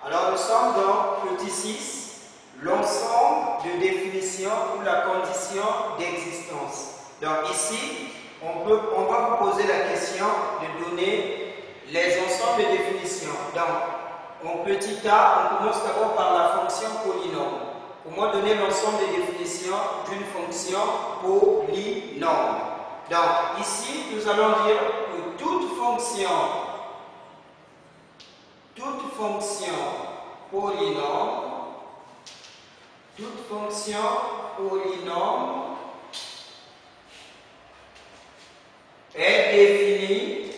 Alors nous sommes dans petit 6, l'ensemble de définitions ou la condition d'existence. Donc ici, on va vous poser la question de donner les ensembles de définitions. Donc en petit a, on commence d'abord par la fonction polynôme. Comment donner l'ensemble des définitions d'une fonction polynôme? Donc ici, nous allons dire que toute fonction polynôme est définie,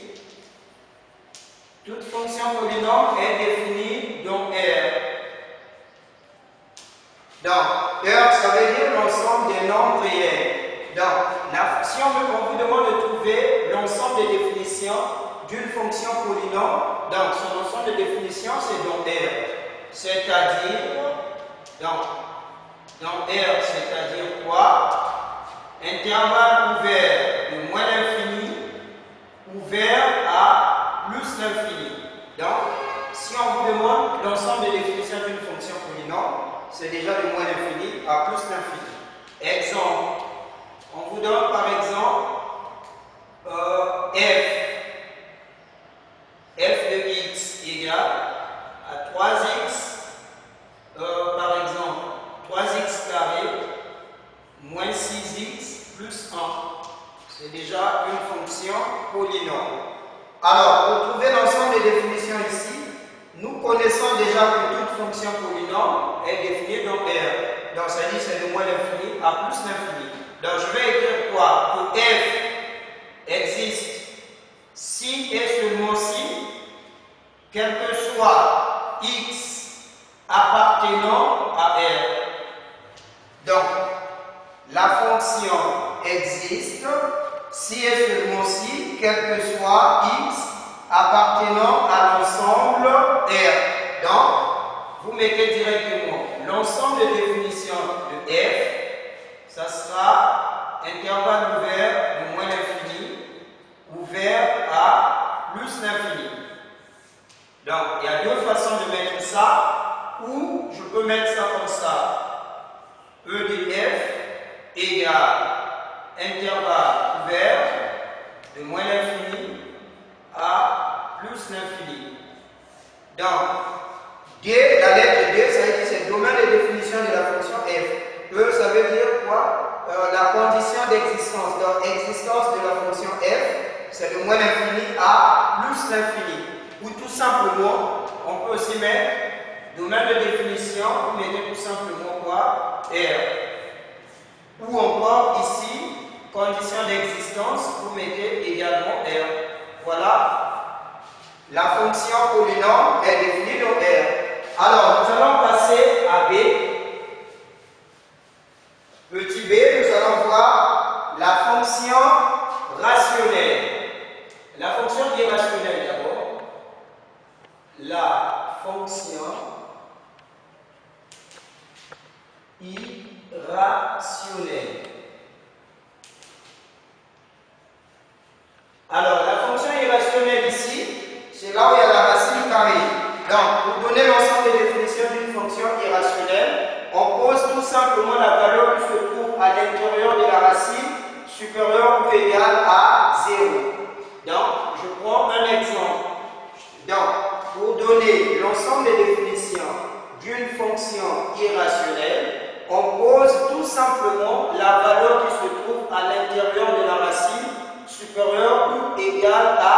toute fonction polynôme est définie dans R. Donc, R, ça veut dire l'ensemble des nombres réels. Donc, si on vous demande de trouver l'ensemble des définitions d'une fonction polynôme, donc son ensemble de définitions, c'est dans R. C'est-à-dire, dans R, c'est-à-dire quoi? Intervalle ouvert de moins l'infini, ouvert à plus l'infini. Donc, si on vous demande l'ensemble des définitions d'une fonction polynôme, c'est déjà de moins l'infini à plus l'infini. Exemple, on vous donne par exemple f de x égale à 3x, par exemple 3x carré moins 6x plus 1. C'est déjà une fonction polynôme. Alors, pour trouver l'ensemble des définitions ici, nous connaissons déjà que toute fonction polynôme est définie dans R. Donc, ça dit c'est de moins l'infini à plus l'infini. Donc, je vais écrire quoi? Que f existe si et seulement si, quel que soit x appartenant à R. Donc, la fonction existe si et seulement si, quel que soit x appartenant à l'ensemble R. Donc, vous mettez directement l'ensemble de définitions de f, ça sera intervalle ouvert de moins l'infini, ouvert à plus l'infini. Donc, il y a deux façons de mettre ça, ou je peux mettre ça comme ça. E de f égale intervalle ouvert de moins l'infini à plus l'infini. Donc, D, la lettre D, ça veut dire c'est le domaine de définition de la fonction f. E, ça veut dire quoi? La condition d'existence. Donc, existence de la fonction f, c'est de moins l'infini à plus l'infini. Ou tout simplement, on peut aussi mettre domaine de définition, vous mettez tout simplement quoi? R. Ou encore ici, condition d'existence, vous mettez également R. Voilà. La fonction polynôme est définie dans R. Alors, nous allons passer à B. Petit b, nous allons voir la fonction rationnelle. La fonction irrationnelle d'abord. La fonction irrationnelle. Alors, la fonction irrationnelle ici, c'est là où il y a la racine carrée. Donc, pour donner l'ensemble des définitions d'une fonction irrationnelle, on pose tout simplement la valeur qui se trouve à l'intérieur de la racine supérieure ou égale à 0. Donc, je prends un exemple. Donc, pour donner l'ensemble des définitions d'une fonction irrationnelle, on pose tout simplement la valeur qui se trouve à l'intérieur de la racine supérieure ou égale à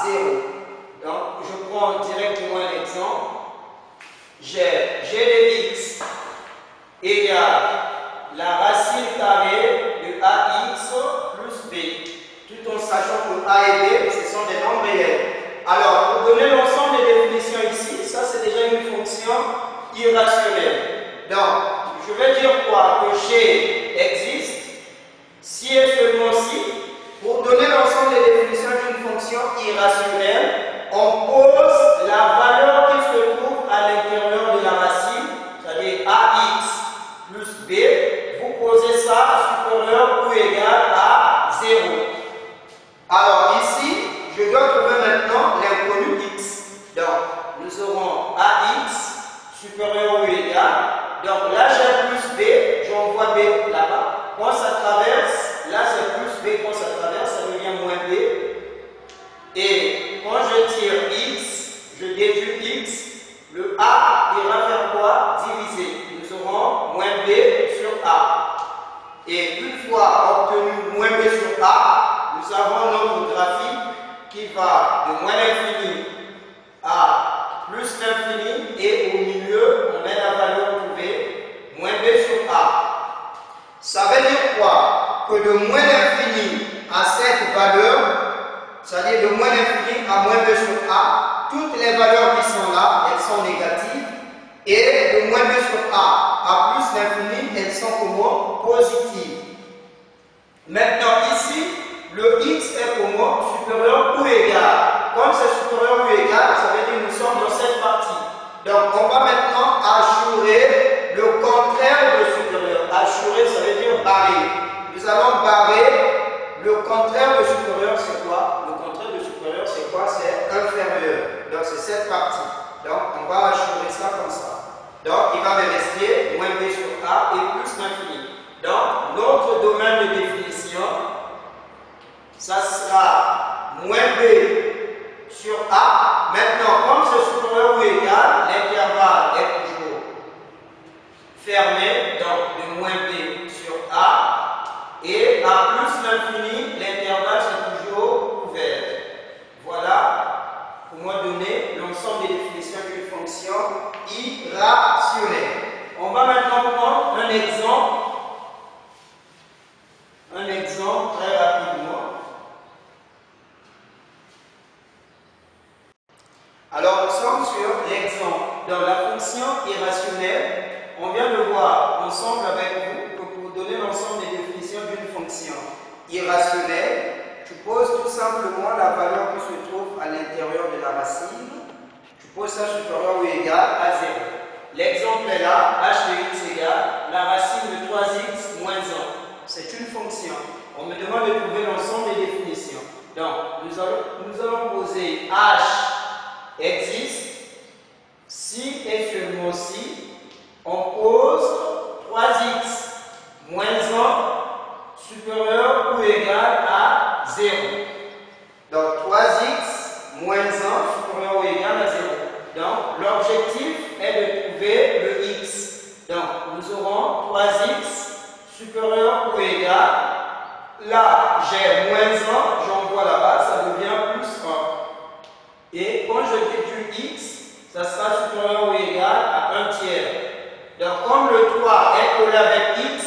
0. Donc, je prends directement un exemple. J'ai g de x égale la racine carrée de ax plus b, tout en sachant que a et b, ce sont des nombres réels. Alors, pour donner l'ensemble des définitions ici, ça c'est déjà une fonction irrationnelle. Donc, je vais dire quoi? Que g existe si et seulement si, pour donner l'ensemble des définitions d'une fonction irrationnelle, on pose la valeur qui se trouve à l'intérieur de la racine, c'est-à-dire ax plus b, vous posez ça supérieur ou égal à 0. Alors ici, je dois trouver maintenant l'inconnu x. Donc, nous aurons ax quand ça traverse, là c'est plus B, quand ça traverse, ça devient moins B. Et quand je tire X, je déduis X, le A ira faire quoi? Diviser. Nous aurons moins B sur A. Et une fois obtenu moins B sur A, nous avons notre graphique qui va de moins l'infini à plus l'infini et au milieu, on met la valeur trouvée, moins B sur A. Ça veut dire quoi? Que de moins l'infini à cette valeur, c'est-à-dire de moins l'infini à moins B sur A, toutes les valeurs qui sont là, elles sont négatives. Et de moins B sur A à plus l'infini, elles sont comment? Positives. Maintenant ici, le X est comment? Supérieur ou égal. Comme c'est supérieur ou égal, ça veut dire que nous sommes dans cette partie. Donc on va maintenant assurer le contraire de supérieur. Assurer, ça veut dire barrer. Nous allons barrer le contraire de supérieur, c'est quoi? Le contraire de supérieur, c'est quoi? C'est inférieur. Donc c'est cette partie. Donc on va assurer ça comme ça. Donc il va me rester moins B sur A et plus l'infini. Donc notre domaine de définition, ça sera moins B sur A. Maintenant, comme c'est supérieur ou égal, l'intervalle est toujours fermé, donc de moins B sur A. Et à plus l'infini, l'intervalle c'est toujours ouvert. Voilà, pour moi donner l'ensemble des définitions d'une fonction irrationnelle. On va maintenant prendre un exemple très rapidement. Alors, nous sommes sur l'exemple. Dans la fonction irrationnelle, on vient de voir ensemble avec vous que pour donner l'ensemble des définitions d'une fonction irrationnelle, tu poses tout simplement la valeur qui se trouve à l'intérieur de la racine. Tu poses ça supérieur ou égal à 0. L'exemple est là, h de x égale la racine de 3x moins 1. C'est une fonction. On me demande de trouver l'ensemble des définitions. Donc, nous allons poser h existe si et seulement si on pose 3x moins 1 supérieur ou égal à 0. Donc 3x moins 1 supérieur ou égal à 0. Donc l'objectif est de trouver le x. Donc nous aurons 3x supérieur ou égal. Là j'ai moins 1, j'envoie là-bas, ça devient plus 1. Et quand je déduis x, ça sera supérieur ou égal à 1 tiers. Donc comme le 3 est collé avec x,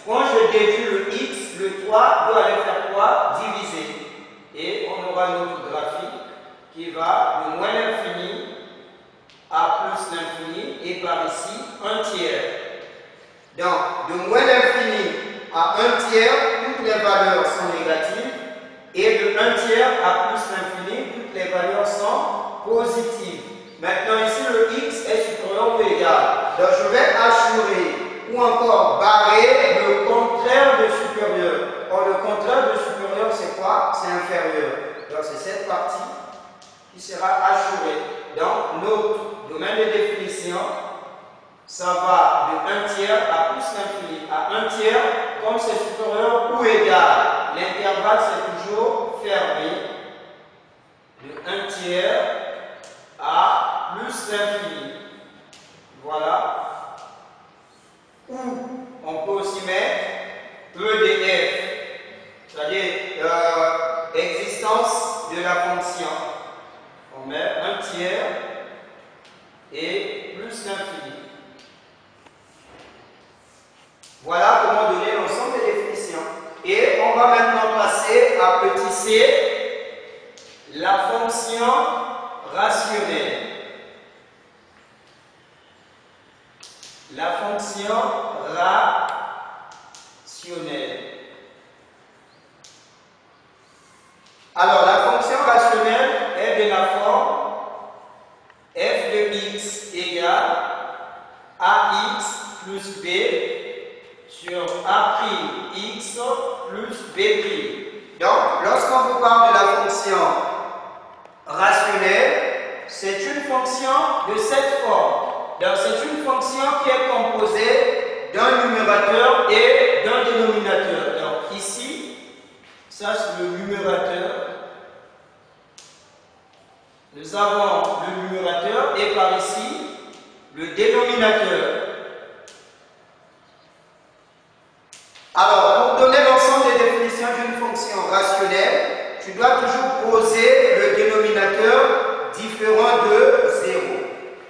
quand je déduis le x, le 3 doit aller faire quoi? Diviser. Et on aura notre graphique qui va de moins l'infini à plus l'infini et par ici 1 tiers. Donc de moins l'infini à 1 tiers, toutes les valeurs sont négatives. Et de 1 tiers à plus l'infini, toutes les valeurs sont positives. Maintenant ici le x est supérieur ou égal. Donc je vais assurer ou encore barrer le contraire de supérieur. Or le contraire de supérieur c'est quoi? C'est inférieur. Donc c'est cette partie qui sera assurée. Donc notre domaine de définition, ça va de 1 tiers à plus l'infini. À 1 tiers, comme c'est supérieur ou égal, l'intervalle c'est toujours fermé. De 1 tiers à plus l'infini. Voilà. Ou on peut aussi mettre E de f, c'est-à-dire existence de la fonction. On met 1 tiers et plus l'infini. Voilà comment donner l'ensemble des définitions. Et on va maintenant passer à petit c, la fonction rationnelle. La fonction rationnelle. Alors, la fonction rationnelle est de la forme f de x égale ax plus b sur a'x plus b'. Donc, lorsqu'on vous parle de la fonction rationnelle, c'est une fonction de cette forme. Donc, c'est une fonction qui est composée d'un numérateur et d'un le dénominateur. Donc ici, ça c'est le numérateur. Nous avons le numérateur et par ici, le dénominateur. Alors, pour donner l'ensemble des définitions d'une fonction rationnelle, tu dois toujours poser le dénominateur différent de 0.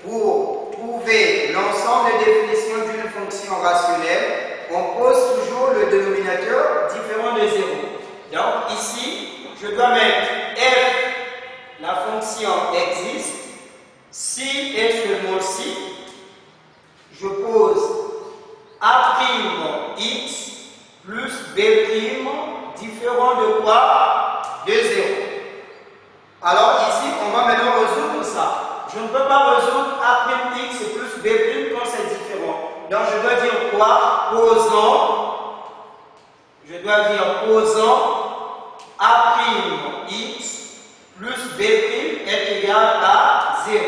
Pour trouver l'ensemble des définitions d'une fonction rationnelle, on pose toujours le dénominateur différent de 0. Donc ici, je dois mettre f, la fonction existe, si et seulement si, je pose a'x plus b' différent de quoi? De 0. Alors ici, on va maintenant résoudre ça. Je ne peux pas résoudre a'x plus b' quand c'est différent. Donc je dois dire quoi? Posant a'x plus b' est égal à 0.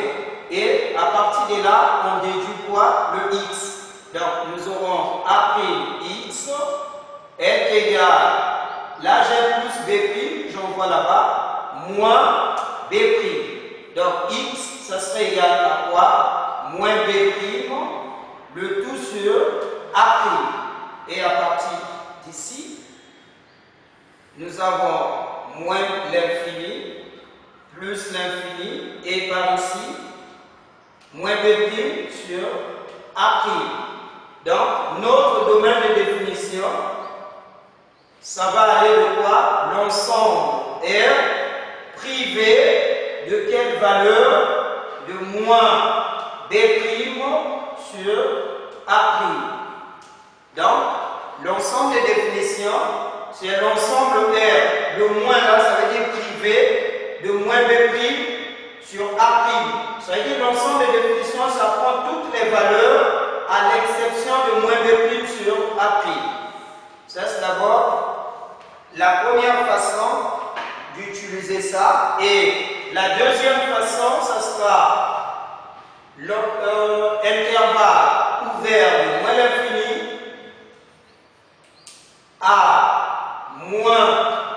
Et à partir de là, on déduit quoi? Le x. Donc nous aurons a'x est égal, là j'ai plus b', j'envoie là-bas, moins b'. Donc x, ça serait égal à quoi? Moins b', le tout sur a'. Et à partir d'ici, nous avons moins l'infini, plus l'infini, et par ici, moins b' sur a'. Donc, notre domaine de définition, ça va aller de quoi? L'ensemble R privé de quelle valeur? De moins B' sur A'. Donc, l'ensemble des définitions, c'est l'ensemble R. Le moins là, ça veut dire privé de moins B' sur A'. Ça veut dire l'ensemble des définitions, ça prend toutes les valeurs à l'exception de moins B' sur A'. Ça, c'est d'abord la première façon d'utiliser ça. Et la deuxième façon, ça sera l'intervalle ouvert de moins l'infini à moins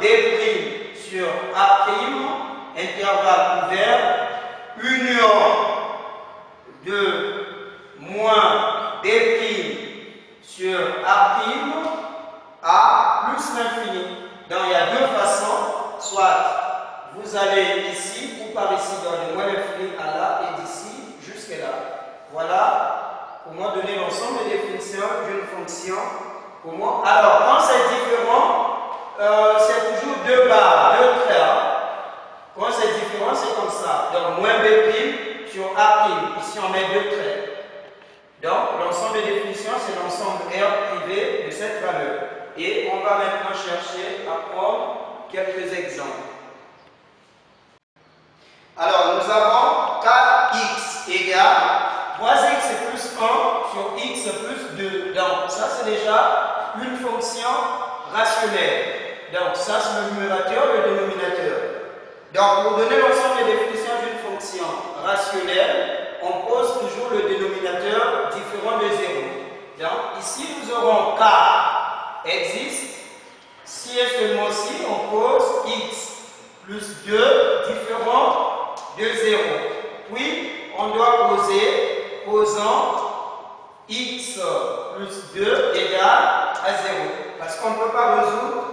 B' sur A', intervalle ouvert, union de moins B' sur A', plus l'infini. Donc il y a deux façons, soit vous allez ici ou par ici dans le moins l'infini à là et d'ici jusqu'à là. Voilà comment donner l'ensemble des définitions d'une fonction. Comment? Alors quand c'est différent, c'est toujours deux barres, deux traits. Quand c'est différent, c'est comme ça. Donc moins B' sur A'. Ici on met deux traits. Donc l'ensemble des définitions, c'est l'ensemble R privé de cette valeur. Et on va maintenant chercher à prendre quelques exemples. Alors, nous avons 4x égale 3x plus 1 sur x plus 2. Donc, ça, c'est déjà une fonction rationnelle. Donc, ça, c'est le numérateur et le dénominateur. Donc, pour donner l'ensemble des définitions d'une fonction rationnelle, on pose toujours le dénominateur différent de 0. Donc, ici, nous aurons k existe, si et seulement si on pose x plus 2 différent de 0. Puis on doit poser, posant x plus 2 égale à 0. Parce qu'on ne peut pas résoudre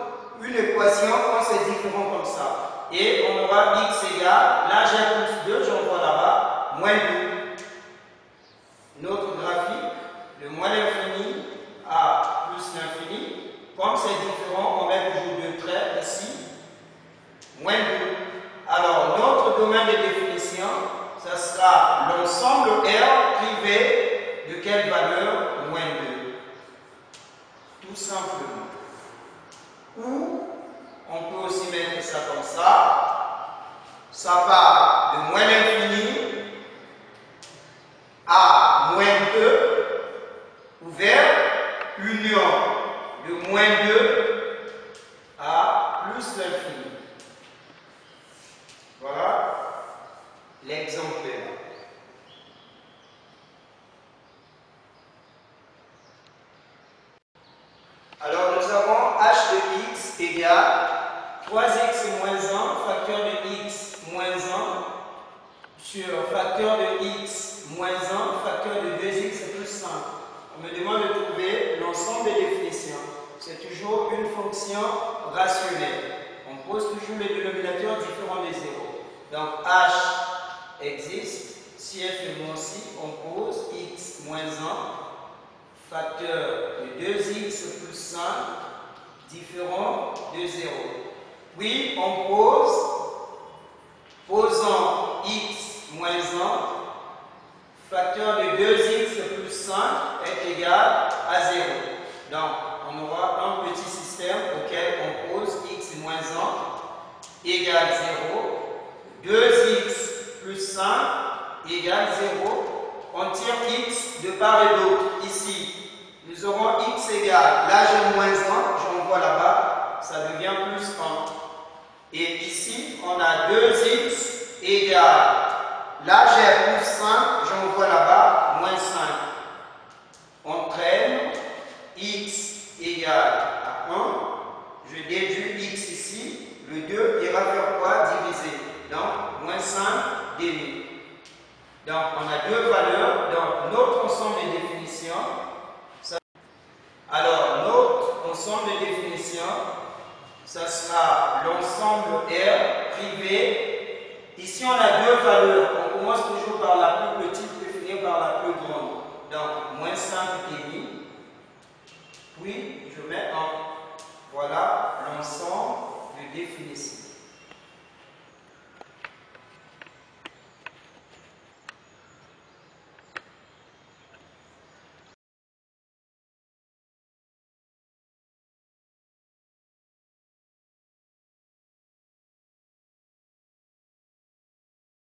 une équation quand c'est différent comme ça. Et on aura x égale, là j'ai plus 2, j'envoie là-bas, moins 2. Notre graphique, de moins l'infini à plus l'infini. Comme c'est différent, on met toujours deux traits ici, moins 2. Alors, notre domaine de définition, ça sera l'ensemble R privé de quelle valeur? Moins 2. Tout simplement. Ou, on peut aussi mettre ça comme ça. Ça part de moins l'infini à moins 2, ouvert, union de moins 2 à plus l'infini. Voilà l'exemplaire. Alors, égale 3x moins 1, facteur de x moins 1, sur facteur de x moins 1, facteur de 2x plus 5. On me demande de trouver l'ensemble des définitions. C'est toujours une fonction rationnelle. On pose toujours les dénominateurs différents des zéros. Donc h existe. Si f est moins si, on pose x moins 1, facteur de 2x plus 5, différent de 0. Puis on posant x moins 1, facteur de 2x plus 5 est égal à 0. Donc, on aura un petit système auquel on pose x moins 1 égale 0, 2x plus 5 égale 0. On tire x de part et d'autre. Ici, nous aurons x égale, là j'ai moins 1, j'envoie là-bas, ça devient plus 1. Et ici, on a 2x égale, là j'ai plus 5, j'envoie là-bas, moins 5. On traîne, x égale à 1, je déduis x ici, le 2 ira faire quoi? Diviser. Donc, moins 5 demi. Donc, on a deux valeurs dans notre ensemble de définitions. Alors, notre ensemble de définitions, ça sera l'ensemble R privé. Ici, on a deux valeurs. On commence toujours par la plus petite et finir par la plus grande. Donc, moins 5 demi. Puis, je mets 1. Voilà l'ensemble de définitions.